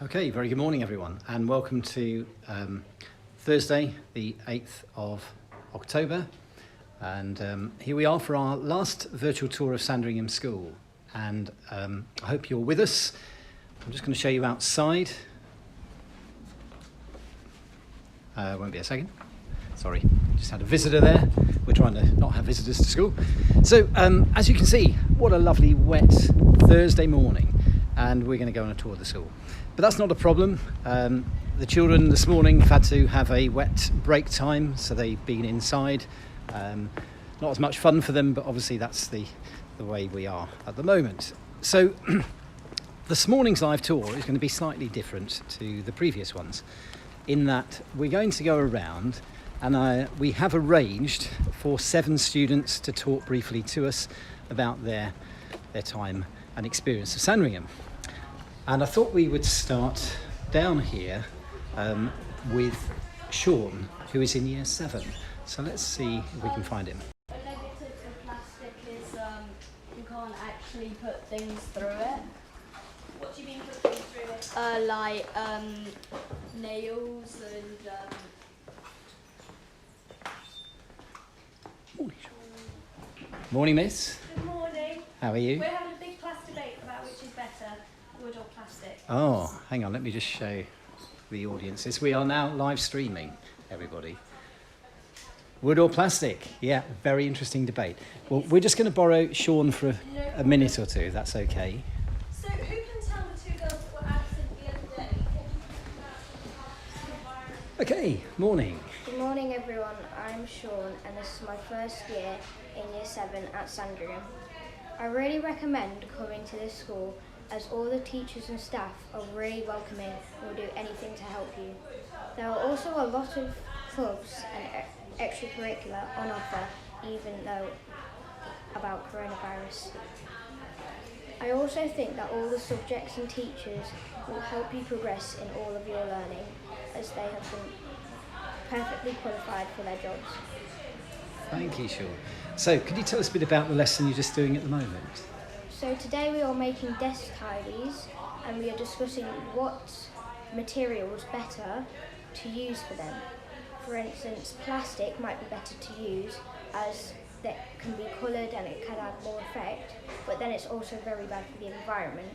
Okay, very good morning everyone, and welcome to Thursday the 8th of October, and here we are for our last virtual tour of Sandringham School, and I hope you're with us. I'm just going to show you outside. Won't be a second. Sorry, just had a visitor there. We're trying to not have visitors to school. So as you can see, what a lovely wet Thursday morning, and we're going to go on a tour of the school. But that's not a problem. The children this morning have had to have a wet break time, so they've been inside. Not as much fun for them, but obviously that's the way we are at the moment. So this morning's live tour is going to be slightly different to the previous ones, in that we're going to go around and we have arranged for 7 students to talk briefly to us about their time and experience of Sandringham. And I thought we would start down here with Sean, who is in year 7. So let's see if we can find him. A negative for plastic is you can't actually put things through it. What do you mean put things through it? Like nails and Morning, Sean. Morning, miss. Good morning. How are you? We're having a big class debate about which is better, wood or plastic. Oh, hang on, let me just show the audiences. We are now live streaming, everybody. Wood or plastic? Yeah, very interesting debate. Well, we're just going to borrow Sean for a minute or two, if that's okay. So who can tell the 2 girls that were absent the other day? Okay, morning. Good morning everyone, I'm Sean and this is my first year in year 7 at Sandringham. I really recommend coming to this school as all the teachers and staff are really welcoming and will do anything to help you. There are also a lot of clubs and extracurricular on offer, even though about coronavirus. I also think that all the subjects and teachers will help you progress in all of your learning, as they have been perfectly qualified for their jobs. Thank you, Sean. So, could you tell us a bit about the lesson you're just doing at the moment? So today we are making desk tidies and we are discussing what material is better to use for them. For instance, plastic might be better to use as that can be coloured and it can add more effect, but then it's also very bad for the environment.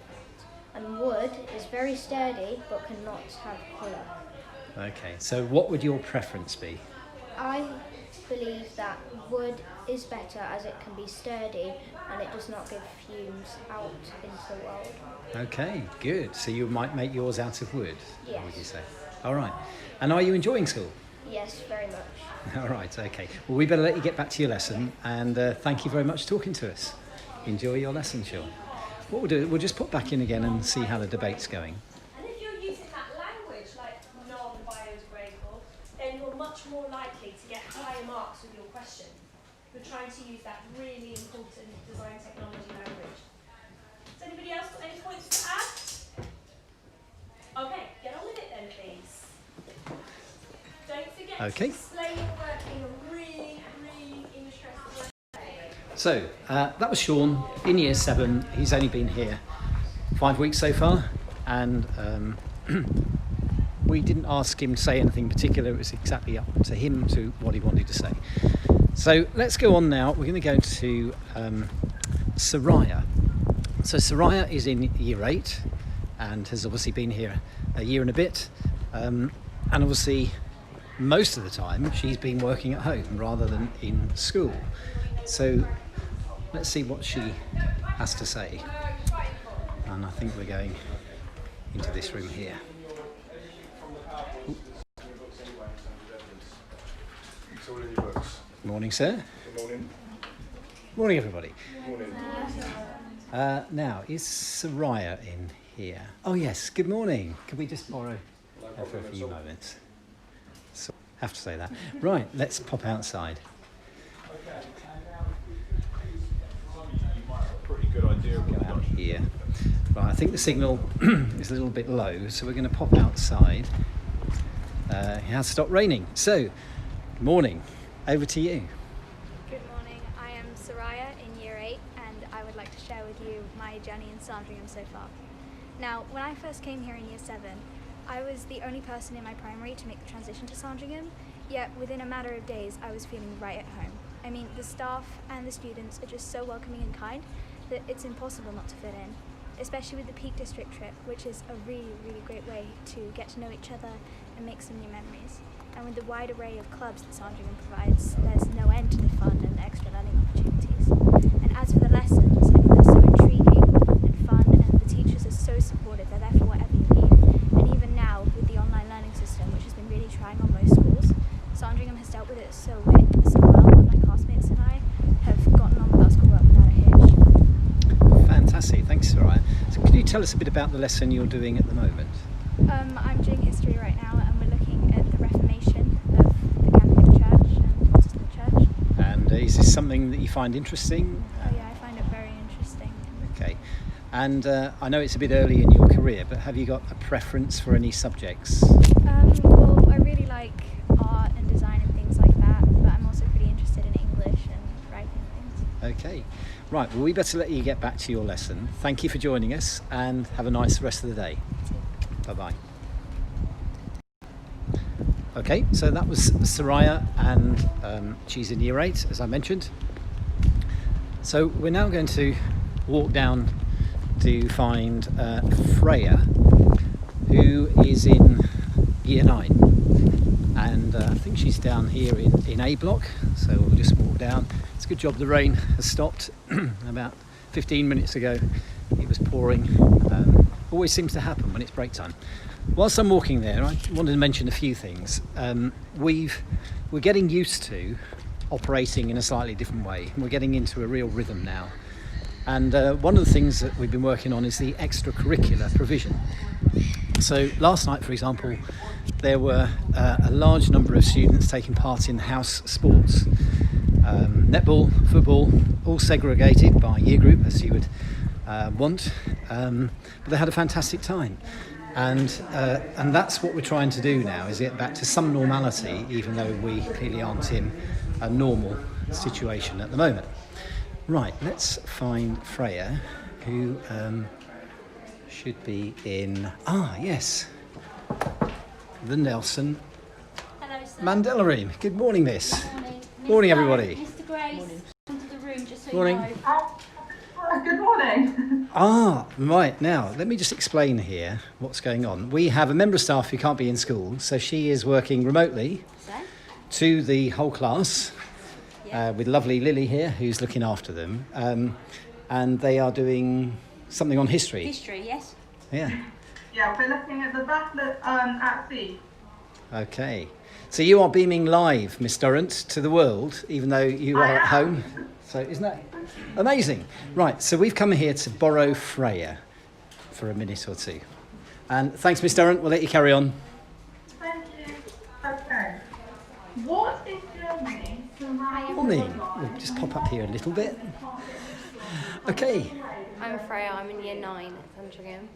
And wood is very sturdy but cannot have colour. Okay, so what would your preference be? I believe that wood is better as it can be sturdy and it does not give fumes out into the world. Okay, good. So you might make yours out of wood, Yes. would you say? All right. And are you enjoying school? Yes, very much. All right, okay. Well, we better let you get back to your lesson, and thank you very much for talking to us. Enjoy your lesson, Sean. What we'll do, we'll just pop back in again and see how the debate's going. And if you're using that language like non-biodegradable, then you're much more likely to get higher marks with your question. We're trying to use that really important design technology language. Does anybody else got any points to add? Okay, get on with it then, please. Don't forget Okay. to display your work in a really, really interesting way. So, that was Sean in year 7. He's only been here 5 weeks so far, and we didn't ask him to say anything particular. It was exactly up to him to what he wanted to say. So let's go on now. We're going to go to Soraya. So Soraya is in year 8 and has obviously been here a year and a bit, and obviously most of the time she's been working at home rather than in school. So let's see what she has to say. And I think we're going into this room here. So what are your books? Morning, sir. Good morning. Morning, everybody. Morning. Now, is Soraya in here? Oh, yes. Good morning. Could we just borrow her for a few moments? So, have to say that. Right, let's pop outside. Pretty good idea. Go out here. Right, I think the signal is a little bit low, so we're going to pop outside. It has stopped raining. So, good morning. Over to you. Good morning, I am Soraya in year 8 and I would like to share with you my journey in Sandringham so far. Now, when I first came here in Year 7, I was the only person in my primary to make the transition to Sandringham, yet within a matter of days I was feeling right at home. I mean, the staff and the students are just so welcoming and kind that it's impossible not to fit in, especially with the Peak District trip, which is a really, really great way to get to know each other and make some new memories. And with the wide array of clubs that Sandringham provides, there's no end to the fun and extra learning opportunities. And as for the lessons, I think they're so intriguing and fun, and the teachers are so supportive, they're there for whatever you need. And even now, with the online learning system, which has been really trying on most schools, Sandringham has dealt with it so well that my classmates and I have gotten on with our schoolwork without a hitch. Fantastic, thanks Soraya. So can you tell us a bit about the lesson you're doing at the moment? I'm doing history right now, and we're looking at the Reformation of the Catholic Church and Protestant Church. And is this something that you find interesting? Oh yeah, I find it very interesting. Okay. And I know it's a bit early in your career, but have you got a preference for any subjects? Well, I really like art and design and things like that, but I'm also pretty interested in English and writing things. Okay. Right, well we better let you get back to your lesson. Thank you for joining us and have a nice rest of the day. Bye-bye. Okay, so that was Soraya, and she's in Year 8, as I mentioned. So we're now going to walk down to find Freyja, who is in Year 9, and I think she's down here in A block, so we'll just walk down. It's a good job the rain has stopped. About 15 minutes ago it was pouring. Always seems to happen when it's break time. Whilst I'm walking there, I wanted to mention a few things. We're getting used to operating in a slightly different way. We're getting into a real rhythm now. And one of the things that we've been working on is the extracurricular provision. So last night, for example, there were a large number of students taking part in house sports. Netball, football, all segregated by year group, as you would want. But they had a fantastic time. And that's what we're trying to do now, is get back to some normality, even though we clearly aren't in a normal situation at the moment. Right, let's find Freyja, who should be in, yes, the Nelson Hello, sir. Mandela Room. Good morning, miss. Morning. Morning, everybody. Mr. Grace, come to the room just so Morning. you know. Good morning. Right, now, let me just explain here what's going on. We have a member of staff who can't be in school, so she is working remotely So, to the whole class, Yeah. with lovely Lily here, who's looking after them. And they are doing something on history. history, yes? Yeah, Yeah, we're looking at the battle at sea. okay. So you are beaming live, Miss Durrant, to the world, even though you are at home. So isn't that amazing? Right, so we've come here to borrow Freyja for a minute or two. And thanks, Miss Durrant, we'll let you carry on. Thank you. Okay. What is Germany surrounded Morning. by? We'll just pop up here a little bit. Okay, I'm Freyja, I'm in Year 9 at Sandringham.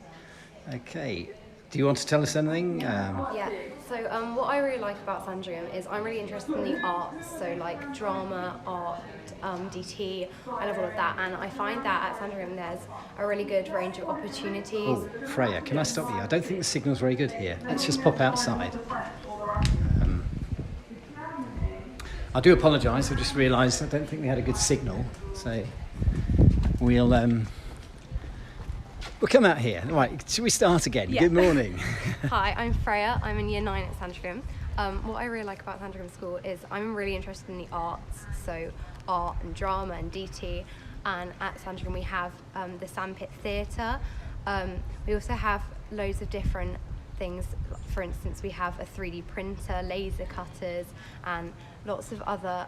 okay. Do you want to tell us anything? Yeah, so what I really like about Sandringham is I'm really interested in the arts, so like drama, art, DT, I love all of that, and I find that at Sandringham there's a really good range of opportunities. Oh, Freyja, can I stop you? I don't think the signal's very good here. Let's just pop outside. I do apologise, I just realised I don't think we had a good signal, so we'll come out here. Right, should we start again? Yeah. Good morning. Hi, I'm Freyja, I'm in Year 9 at Sandringham. What I really like about Sandringham School is I'm really interested in the arts, so art and drama and DT, and at Sandringham we have the Sandpit Theatre. We also have loads of different things. For instance, we have a 3D printer, laser cutters, and lots of other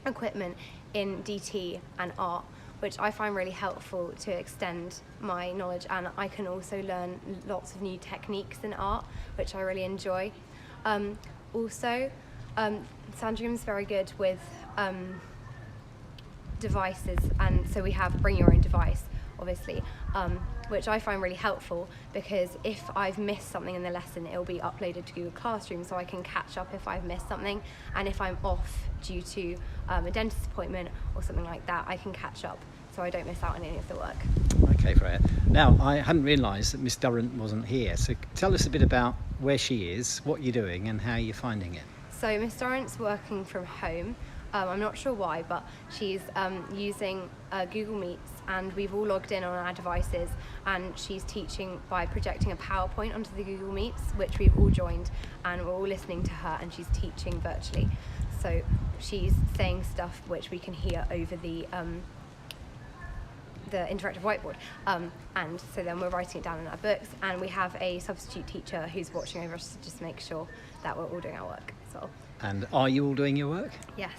equipment in DT and art, which I find really helpful to extend my knowledge, and I can also learn lots of new techniques in art, which I really enjoy. Also, Sandringham's very good with devices, and so we have bring your own device, obviously, which I find really helpful because if I've missed something in the lesson, it will be uploaded to Google Classroom so I can catch up if I've missed something, and if I'm off due to a dentist appointment or something like that, I can catch up so I don't miss out on any of the work. Okay, Freya. Now, I hadn't realised that Miss Durrant wasn't here, so tell us a bit about where she is, what you're doing and how you're finding it. So Miss Durrant's working from home. I'm not sure why, but she's using Google Meets, and we've all logged in on our devices, and she's teaching by projecting a PowerPoint onto the Google Meets, which we've all joined, and we're all listening to her, and she's teaching virtually. So she's saying stuff which we can hear over the interactive whiteboard, and so then we're writing it down in our books, and we have a substitute teacher who's watching over us to just make sure that we're all doing our work as well. And are you all doing your work? Yes,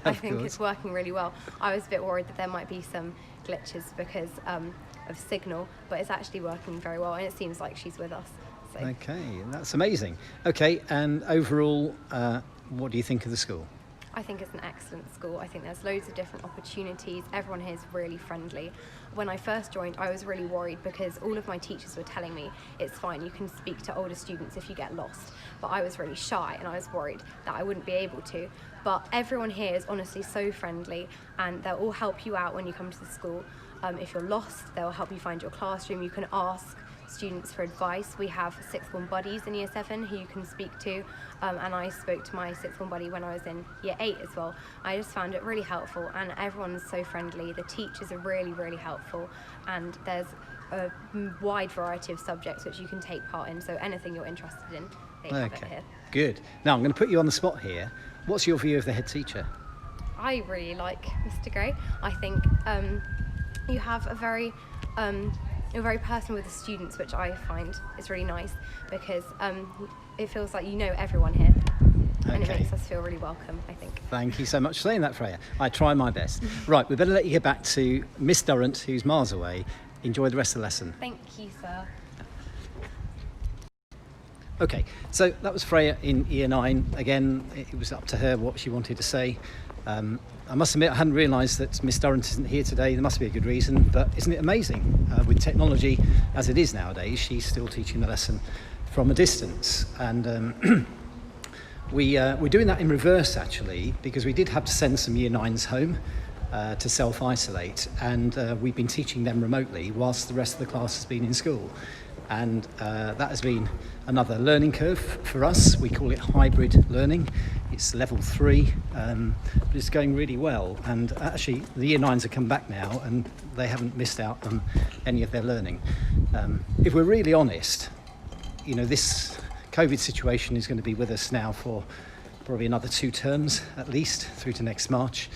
I think it's working really well. I was a bit worried that there might be some glitches because of signal, but it's actually working very well, and it seems like she's with us. So. Okay, that's amazing. Okay, and overall, what do you think of the school? I think it's an excellent school. I think there's loads of different opportunities. Everyone here is really friendly. When I first joined, I was really worried because all of my teachers were telling me it's fine, you can speak to older students if you get lost. But I was really shy and I was worried that I wouldn't be able to. But everyone here is honestly so friendly, and they'll all help you out when you come to the school. If you're lost, they'll help you find your classroom. You can ask students for advice. We have sixth form buddies in year 7 who you can speak to, and I spoke to my sixth form buddy when I was in year 8 as well. I just found it really helpful, and everyone's so friendly. The teachers are really, really helpful, and there's a wide variety of subjects which you can take part in, so anything you're interested in, they have it here. Good. Now I'm going to put you on the spot here. What's your view of the head teacher? I really like Mr. Gray. I think you have a very you're very personal with the students, which I find is really nice because it feels like you know everyone here, and it makes us feel really welcome, I think. Thank you so much for saying that, Freya. I try my best. Right, we better let you get back to Miss Durrant, who's miles away. Enjoy the rest of the lesson. Thank you, sir. Okay, so that was Freya in year 9. Again, it was up to her what she wanted to say. I must admit I hadn't realised that Miss Durrant isn't here today. There must be a good reason, but isn't it amazing? With technology as it is nowadays, she's still teaching the lesson from a distance. And we're doing that in reverse actually, because we did have to send some year 9s home to self-isolate, and we've been teaching them remotely whilst the rest of the class has been in school. And that has been another learning curve for us. We call it hybrid learning. It's level 3, but it's going really well. And actually, the year 9s have come back now, and they haven't missed out on any of their learning. If we're really honest, you know, this COVID situation is going to be with us now for probably another 2 terms at least, through to next March.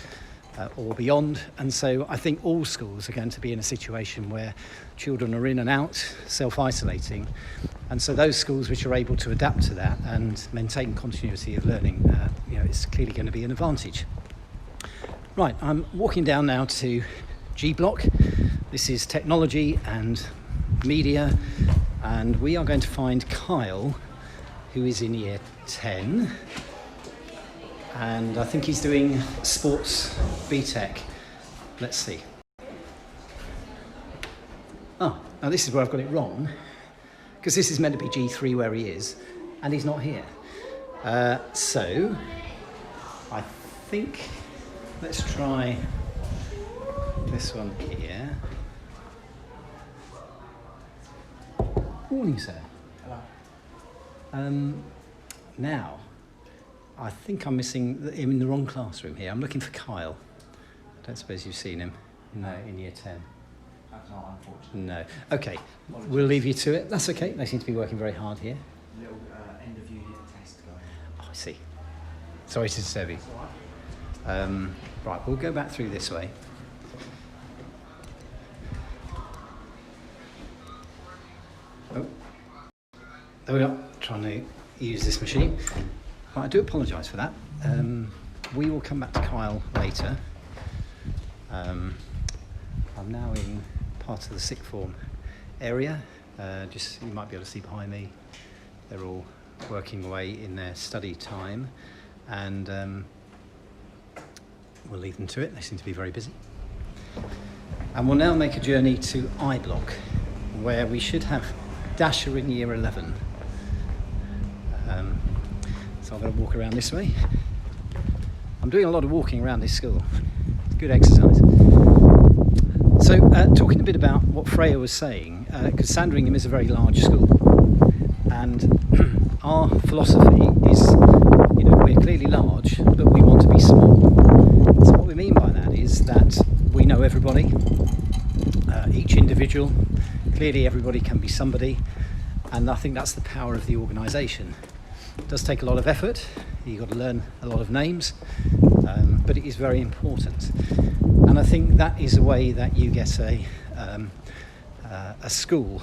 Or beyond, and so I think all schools are going to be in a situation where children are in and out, self-isolating, and so those schools which are able to adapt to that and maintain continuity of learning, you know, it's clearly going to be an advantage. Right, I'm walking down now to G Block. This is technology and media, and we are going to find Kyle, who is in year 10. And I think he's doing sports BTEC. Let's see. Oh, now this is where I've got it wrong, because this is meant to be G3 where he is, and he's not here. So I think let's try this one here. Morning, sir. Hello. Now, I think I'm missing him in the wrong classroom here. I'm looking for Kyle. I don't suppose you've seen him? No, in year 10. That's not unfortunate. No. Okay, we'll leave you to it. That's okay. They seem to be working very hard here. Little end of unit test going on. Oh, I see. Sorry to disturb you. Right, we'll go back through this way. Oh, there we are. Trying to use this machine. Right, I do apologise for that. We will come back to Kyle later. I'm now in part of the sixth form area. Just, you might be able to see behind me, they're all working away in their study time, and we'll leave them to it. They seem to be very busy. And we'll now make a journey to I Block, where we should have Dasha in year 11. So I'm going to walk around this way. I'm doing a lot of walking around this school. Good exercise. So talking a bit about what Freyja was saying, because Sandringham is a very large school, and our philosophy is, we're clearly large, but we want to be small. So what we mean by that is that we know everybody, each individual, clearly everybody can be somebody, and I think that's the power of the organisation. It does take a lot of effort, you've got to learn a lot of names, but it is very important. And I think that is a way that you get a school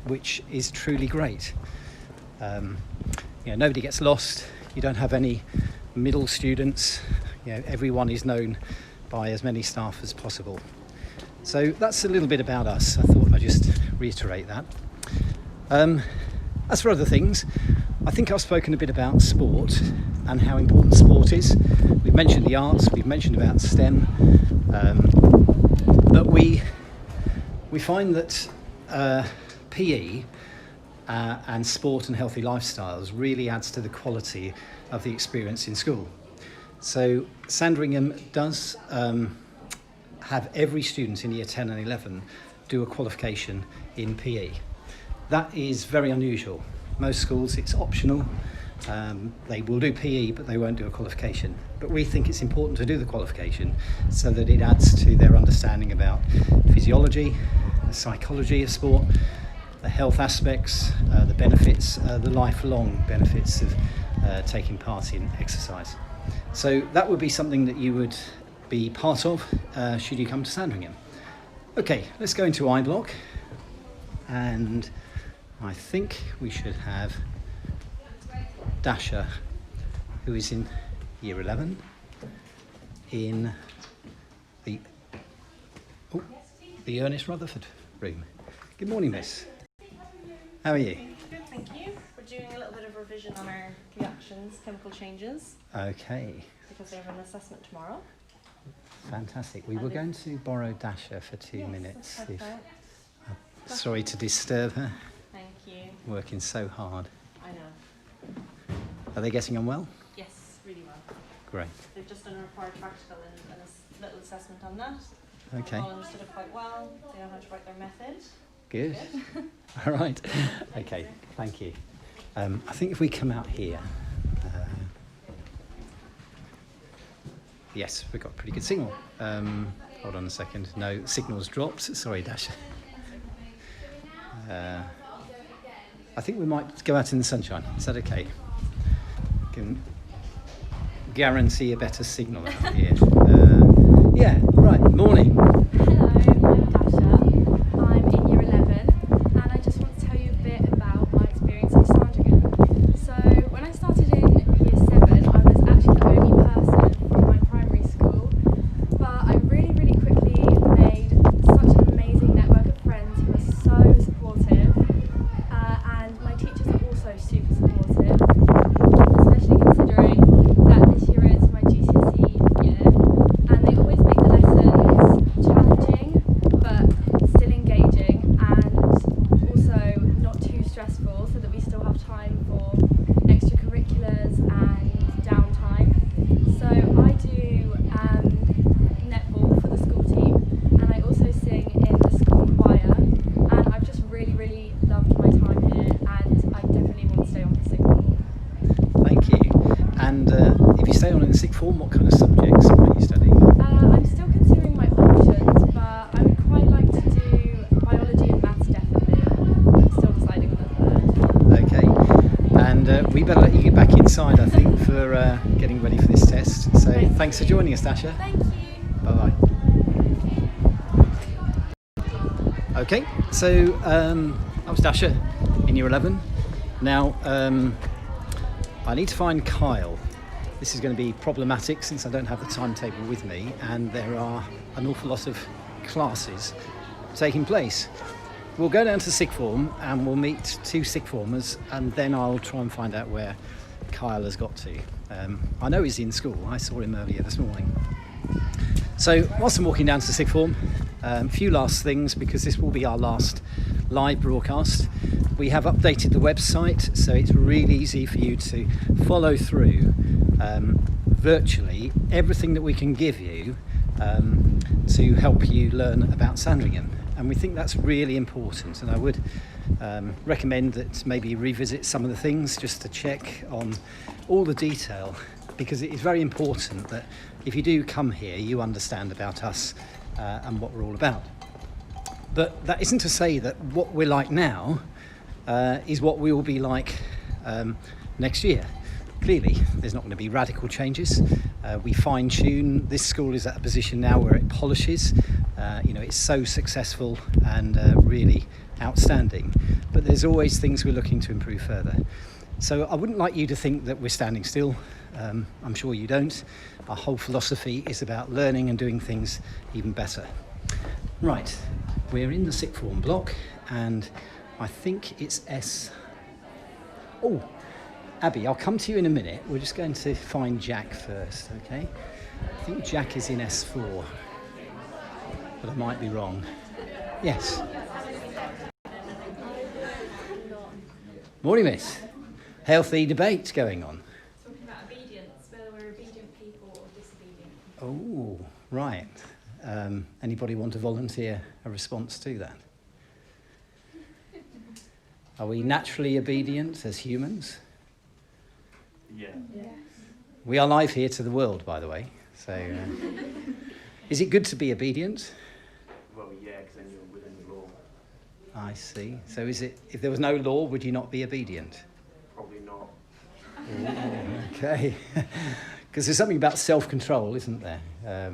which is truly great. Nobody gets lost, you don't have any middle students, everyone is known by as many staff as possible. So that's a little bit about us. I thought I'd just reiterate that. As for other things, I think I've spoken a bit about sport and how important sport is. We've mentioned the arts, we've mentioned about STEM, but we find that PE and sport and healthy lifestyles really adds to the quality of the experience in school. So Sandringham does have every student in year 10 and 11 do a qualification in PE. That is very unusual. Most schools it's optional. They will do PE but they won't do a qualification. But we think it's important to do the qualification so that it adds to their understanding about physiology, the psychology of sport, the health aspects, the benefits, the lifelong benefits of taking part in exercise. So that would be something that you would be part of should you come to Sandringham. Okay, let's go into I block, and I think we should have Dasha, who is in year 11 in the Ernest Rutherford room. Good morning, miss. How are you? Good, thank you. We're doing a little bit of revision on our reactions, chemical changes. Okay. Because they have an assessment tomorrow. Fantastic. We were going to borrow Dasha for 2 minutes. That's perfect. Sorry to disturb her. Thank you. Working so hard. I know. Are they getting on well? Yes, really well. Great. They've just done a required practical and a little assessment on that. Okay. All understood it quite well. They know how to write their method. Good. All right. Okay. Thank you. I think if we come out here. Yes, we've got a pretty good signal. Hold on a second. No, signal's dropped. Sorry, Dasha. I think we might go out in the sunshine. Is that okay? Can guarantee a better signal out here. Yeah, right. Morning. Hello, I'm Dasha. I'm in year 11 and I just want to tell you a bit about my experience at Sandringham. So when I started in year 7, I was actually the only person from my primary school, but I really quickly made such an amazing network of friends who are so supportive, and my teachers are also super supportive, especially considering that this year is my GCSE year, and they always make the lessons challenging but still engaging and also not too stressful, so that we still have time for extracurriculars and downtime. So I do netball for the school team, and I also sing in the school choir, and I've just really loved my time here, and I definitely want to stay on for sixth form. Thank you. And if you stay on in the sixth form, what kind of subjects might you study? I'm still considering my options, but I would quite like to do biology and maths definitely. I'm still deciding on the third. Okay. And we better let you get back inside, I think, for getting ready for this test. So thanks for joining us, Dasha. Thank you. Bye-bye. Okay, so that was Dasha in year 11. Now, I need to find Kyle. This is going to be problematic since I don't have the timetable with me, and there are an awful lot of classes taking place. We'll go down to sixth form and we'll meet 2 sixth formers, and then I'll try and find out where Kyle has got to. I know he's in school. I saw him earlier this morning. So whilst I'm walking down to sixth form, a few last things, because this will be our last live broadcast. We have updated the website, so it's really easy for you to follow through virtually everything that we can give you to help you learn about Sandringham. And we think that's really important, and I would recommend that maybe you revisit some of the things just to check on all the detail, because it is very important that if you do come here you understand about us and what we're all about. But that isn't to say that what we're like now is what we will be like next year. Clearly there's not going to be radical changes. We fine-tune. This school is at a position now where it polishes. It's so successful and really outstanding, but there's always things we're looking to improve further. So I wouldn't like you to think that we're standing still. I'm sure you don't. Our whole philosophy is about learning and doing things even better. Right, we're in the sixth form block, and I think it's S. Oh, Abby, I'll come to you in a minute. We're just going to find Jack first, okay? I think Jack is in S4, but I might be wrong. Yes. Morning, miss. Healthy debate going on. Talking about obedience, whether we're obedient people or disobedient. Oh, right. Anybody want to volunteer a response to that? Are we naturally obedient as humans? Yeah. Yes. We are live here to the world, by the way. So, is it good to be obedient? Well, yeah, because then you're within the law. I see. So is it, if there was no law, would you not be obedient? Probably not. Ooh, okay. Because there's something about self-control, isn't there?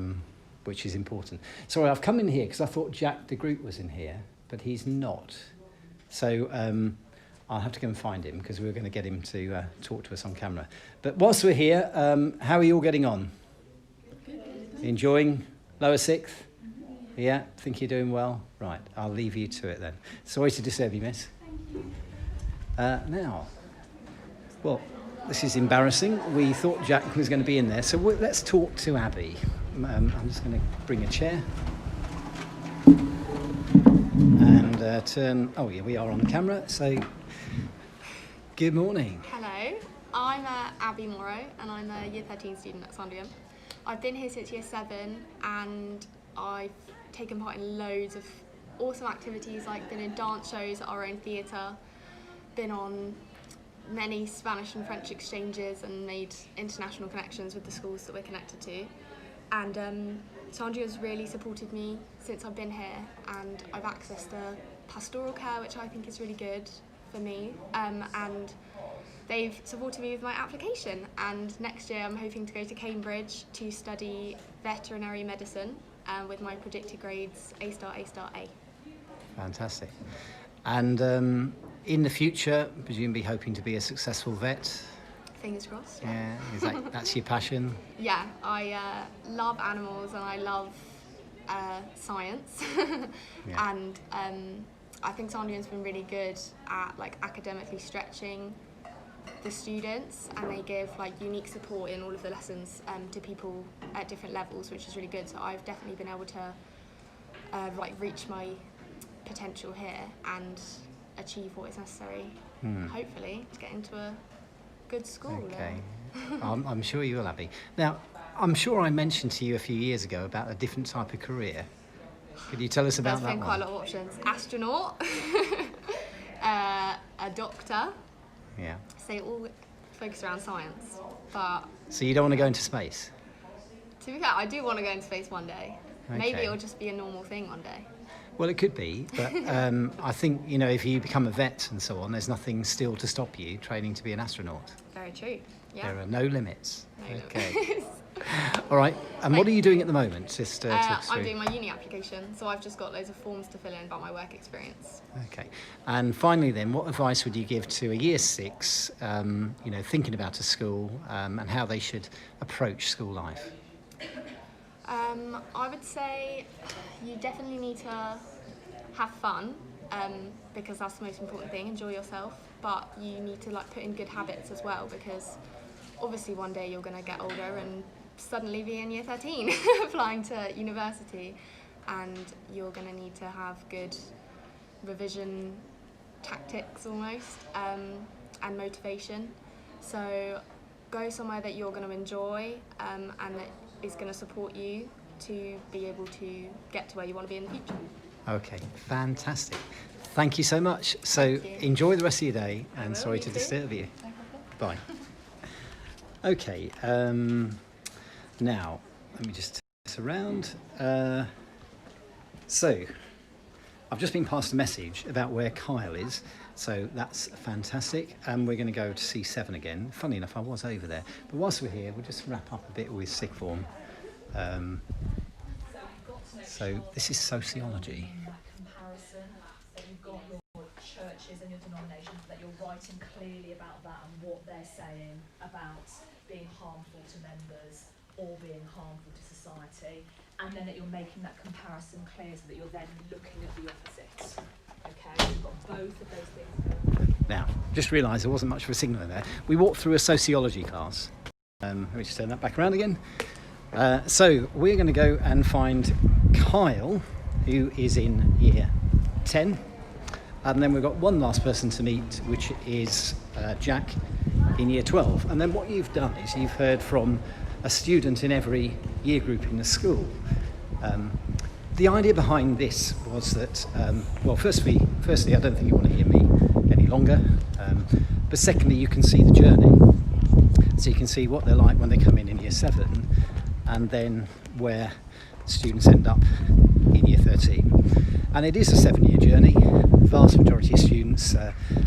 Which is important. Sorry, I've come in here because I thought Jack de Groot was in here, but he's not. So I'll have to go and find him because we were going to get him to talk to us on camera. But whilst we're here, how are you all getting on? Enjoying lower sixth? Yeah, think you're doing well? Right, I'll leave you to it then. Sorry to disturb you, miss. Now, well, this is embarrassing. We thought Jack was going to be in there, so let's talk to Abby. I'm just going to bring a chair and turn. Oh yeah, we are on the camera. So, good morning. Hello, I'm Abby Morrow, and I'm a Year 13 student at Sandringham. I've been here since Year 7, and I've taken part in loads of awesome activities, like been in dance shows at our own theatre, been on many Spanish and French exchanges, and made international connections with the schools that we're connected to. And Sandria's really supported me since I've been here, and I've accessed the pastoral care, which I think is really good for me, and they've supported me with my application, and next year I'm hoping to go to Cambridge to study veterinary medicine with my predicted grades A star, A star, A. Fantastic. And in the future, presumably hoping to be a successful vet? Fingers crossed. Yeah, that's your passion? Yeah, I love animals and I love science. Yeah. And I think Sandringham's been really good at academically stretching the students, and they give unique support in all of the lessons to people at different levels, which is really good. So I've definitely been able to reach my potential here and achieve what is necessary, hopefully, to get into a good school. Okay. I'm sure you will, Abby. Now, I'm sure I mentioned to you a few years ago about a different type of career. Could you tell us about that There's been quite one? a lot of options. Astronaut, a doctor. Yeah. So they all focus around science. But So you don't want to go into space? to be fair, I do want to go into space one day. Maybe Okay. it'll just be a normal thing one day. Well, it could be, but I think, if you become a vet and so on, there's nothing still to stop you training to be an astronaut. Very true. Yeah. There are no limits. No Okay. limits. All right. And what are you doing at the moment? Just talk us I'm through. doing my uni application, so I've just got loads of forms to fill in about my work experience. Okay. And finally then, what advice would you give to a year 6, thinking about a school and how they should approach school life? I would say you definitely need to have fun, because that's the most important thing, enjoy yourself, but you need to put in good habits as well, because obviously one day you're going to get older and suddenly be in year 13 applying to university, and you're going to need to have good revision tactics almost, and motivation. So go somewhere that you're going to enjoy and that is going to support you to be able to get to where you want to be in the future. Okay, fantastic. Thank you so much. So enjoy the rest of your day, and sorry to disturb you. Bye. Okay, now let me just turn this around. So I've just been passed a message about where Kyle is, so that's fantastic. And we're going to go to C7 again. Funny enough, I was over there. But whilst we're here, we'll just wrap up a bit with sixth form. So this is sociology. Churches and your denominations, that you're writing clearly about that and what they're saying about being harmful to members or being harmful to society, and then that you're making that comparison clear so that you're then looking at the opposites. Okay, you've got both of those things. Now, just realised there wasn't much of a signal in there. We walked through a sociology class. Let me just turn that back around again. So we're going to go and find Kyle, who is in year 10. And then we've got one last person to meet, which is Jack in year 12. And then what you've done is you've heard from a student in every year group in the school. The idea behind this was that, well, firstly, I don't think you want to hear me any longer. But secondly, you can see the journey. So you can see what they're like when they come in year 7, and then where students end up in year 13. And it is a 7-year journey. The vast majority of students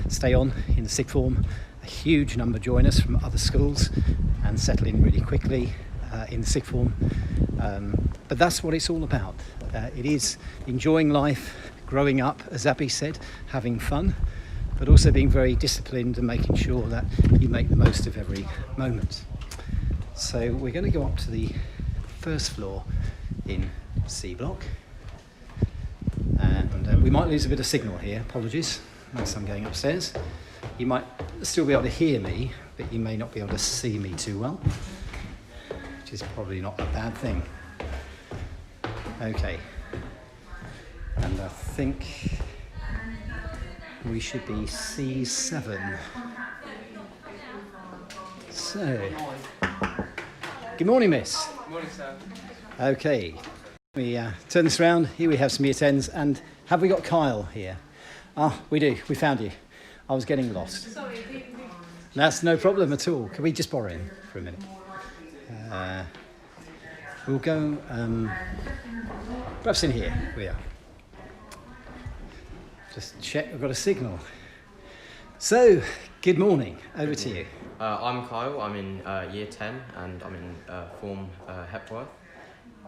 stay on in the sixth form. A huge number join us from other schools and settle in really quickly in the sixth form. But that's what it's all about. It is enjoying life, growing up, as Abby said, having fun, but also being very disciplined and making sure that you make the most of every moment. So we're going to go up to the first floor in C block. And we might lose a bit of signal here, apologies, as I'm going upstairs. You might still be able to hear me, but you may not be able to see me too well, which is probably not a bad thing. Okay, and I think we should be C7. So, good morning, miss. Good morning, sir. Okay. We turn this around. Here we have some year 10s, and have we got Kyle here? Ah, we do. We found you. I was getting lost. Sorry. That's no problem at all. Can we just borrow him for a minute? We'll go perhaps in here. We are. Just check we've got a signal. So, good morning. Over to you. I'm Kyle. I'm in year 10 and I'm in form Hepworth.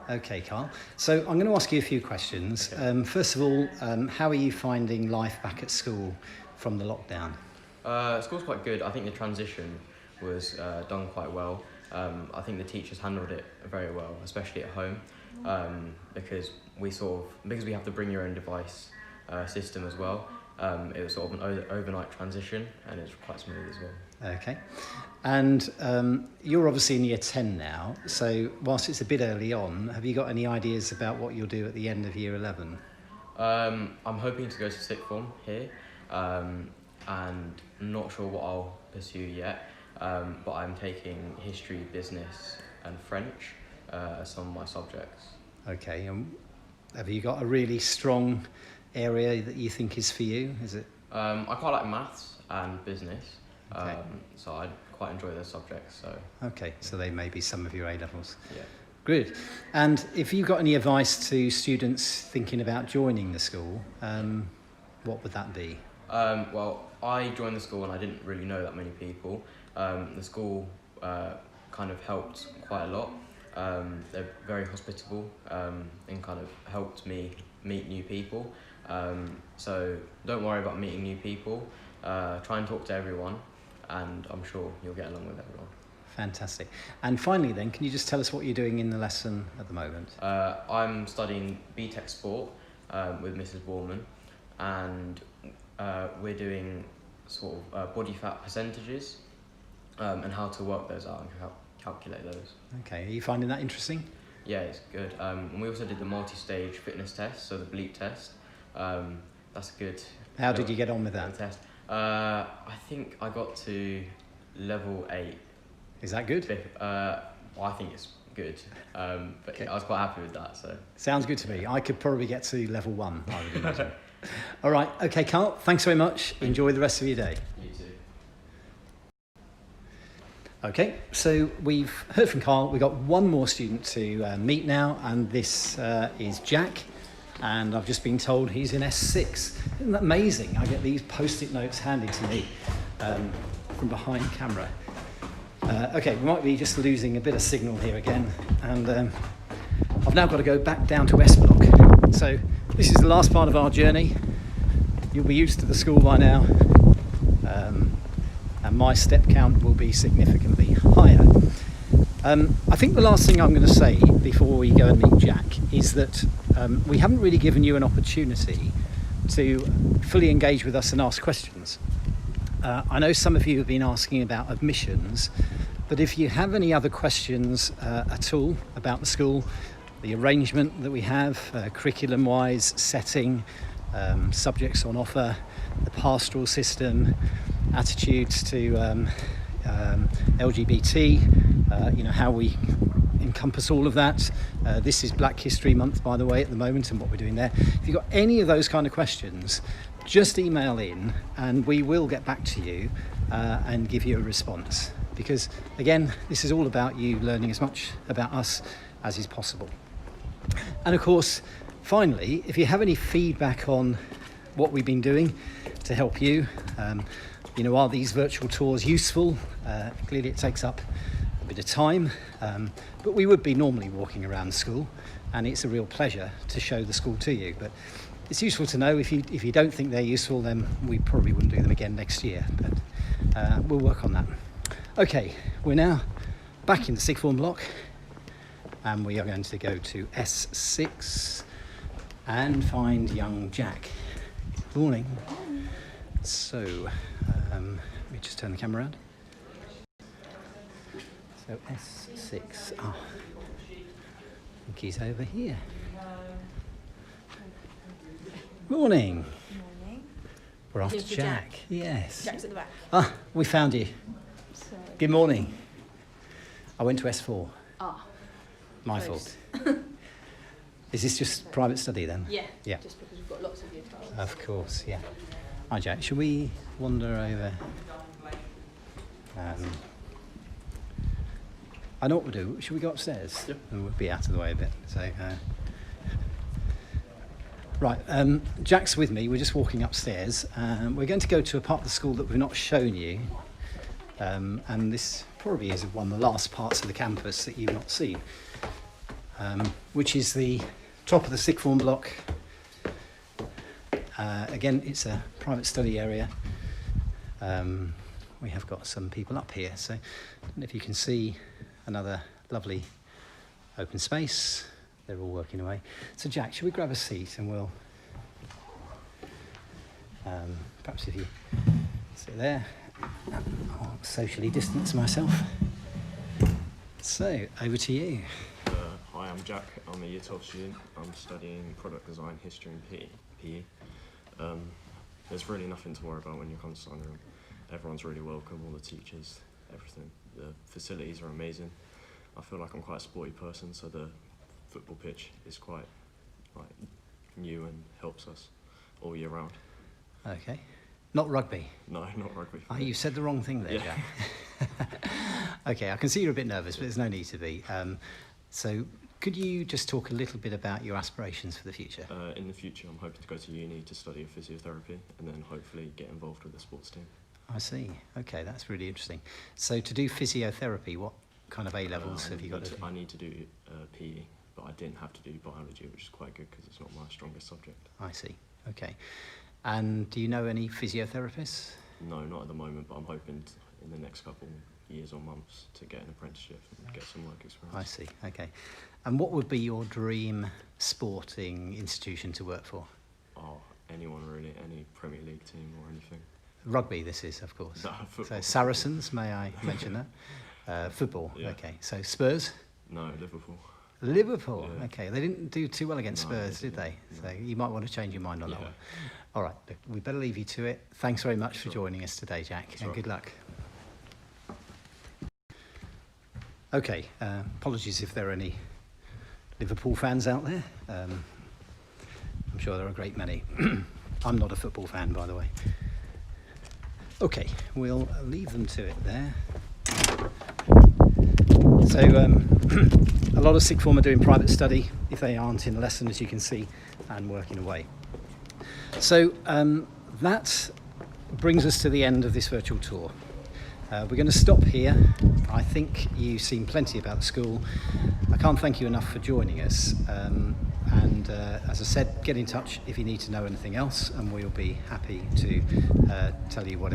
Okay, Kyle. So I'm going to ask you a few questions. Okay. First of all, how are you finding life back at school from the lockdown? School's quite good. I think the transition was done quite well. I think the teachers handled it very well, especially at home, because we have the bring your own device system as well. It was sort of an overnight transition, and it's quite smooth as well. Okay. And you're obviously in year 10 now, so whilst it's a bit early on, have you got any ideas about what you'll do at the end of year 11? I'm hoping to go to sixth form here, and not sure what I'll pursue yet, but I'm taking history, business and French as some of my subjects. Okay, and have you got a really strong area that you think is for you? Is it? I quite like maths and business, okay. So I quite enjoy those subjects. So okay, so they may be some of your A levels. Yeah. Good. And if you've got any advice to students thinking about joining the school, what would that be? Well, I joined the school and I didn't really know that many people. The school kind of helped quite a lot. They're very hospitable and kind of helped me meet new people. So don't worry about meeting new people. Try and talk to everyone, and I'm sure you'll get along with everyone. Fantastic. And finally then, can you just tell us what you're doing in the lesson at the moment? I'm studying BTEC Sport with Mrs. Borman, and we're doing sort of body fat percentages and how to work those out and calculate those. Okay, are you finding that interesting? Yeah, it's good. And we also did the multi-stage fitness test, so the bleep test. That's good. How did you get on with that? Test. I think I got to level 8. Is that good? Well, I think it's good, but I was quite happy with that. So sounds good to me. I could probably get to level 1, I would imagine. All right, okay, Carl, thanks very much. Enjoy the rest of your day. you too. Okay, so we've heard from Carl. We've got one more student to meet now, and this is Jack. And I've just been told he's in S6. Isn't that amazing? I get these post-it notes handed to me from behind camera. Okay, we might be just losing a bit of signal here again, and I've now got to go back down to S Block. So this is the last part of our journey. You'll be used to the school by now, and my step count will be significantly higher. I think the last thing I'm going to say before we go and meet Jack is that we haven't really given you an opportunity to fully engage with us and ask questions. I know some of you have been asking about admissions, but if you have any other questions at all about the school, the arrangement that we have, curriculum-wise, setting, subjects on offer, the pastoral system, attitudes to LGBT, how we encompass all of that. This is Black History Month, by the way, at the moment, and what we're doing there. If you've got any of those kind of questions, just email in and we will get back to you and give you a response. Because, again, this is all about you learning as much about us as is possible. And, of course, finally, if you have any feedback on what we've been doing to help you, are these virtual tours useful? Clearly it takes up a bit of time, but we would be normally walking around the school, and it's a real pleasure to show the school to you. But it's useful to know. If you don't think they're useful, then we probably wouldn't do them again next year, but we'll work on that. Okay, we're now back in the sixth form block, and we are going to go to S6 and find young Jack. Good morning. So, let me just turn the camera around. So S6, I think he's over here. Morning. Morning. We're after Here's the Jack. Yes. Jack's at the back. Ah, we found you. So, Good morning. I went to S4. My close. fault. Is this just private study then? Yeah. Yeah. Just because we've got lots of year 12s. Of course, yeah. Hi Jack, shall we wander over? I know what we'll do. Shall we go upstairs? Yep. And we'll be out of the way a bit. So, right, Jack's with me. We're just walking upstairs. We're going to go to a part of the school that we've not shown you. And this probably is one of the last parts of the campus that you've not seen, which is the top of the sixth form block. Again, it's a private study area. We have got some people up here, so I don't know if you can see another lovely open space. They're all working away. So Jack, shall we grab a seat and we'll perhaps if you sit there, I'll socially distance myself. So over to you. Hi, I'm Jack. I'm a year 12 student. I'm studying product design, history and PE. There's really nothing to worry about when you come to Sandringham. Everyone's really welcome, all the teachers, everything. The facilities are amazing. I feel like I'm quite a sporty person, so the football pitch is quite new and helps us all year round. Okay. Not rugby? No, not rugby. Oh, you said the wrong thing there, Yeah. Jack. Okay, I can see you're a bit nervous, but there's no need to be. So could you just talk a little bit about your aspirations for the future? In the future, I'm hoping to go to uni to study physiotherapy and then hopefully get involved with the sports team. I see. Okay, that's really interesting. So to do physiotherapy, what kind of A-levels have you got to do? I need to do PE, but I didn't have to do biology, which is quite good because it's not my strongest subject. I see. Okay. And do you know any physiotherapists? No, not at the moment, but I'm hoping in the next couple years or months to get an apprenticeship and get some work experience. I see. Okay. And what would be your dream sporting institution to work for? Oh, anyone really, any Premier League team or anything. Rugby, this is, of course. No, football. So Saracens, may I mention that? Football, Yeah. Okay. So Spurs? No, Liverpool. Liverpool, Yeah. Okay. They didn't do too well against No, Spurs, they did they? didn't. So you might want to change your mind on that Yeah. one. All right, look, we better leave you to it. Thanks very much for joining us today, Jack, and right. good luck. Okay, apologies if there are any Liverpool fans out there. I'm sure there are a great many. I'm not a football fan, by the way. Okay, we'll leave them to it there. So a lot of sixth form are doing private study if they aren't in lesson, as you can see, and working away. So that brings us to the end of this virtual tour. We're going to stop here. I think you've seen plenty about the school. I can't thank you enough for joining us. And as I said, get in touch if you need to know anything else, and we'll be happy to tell you whatever.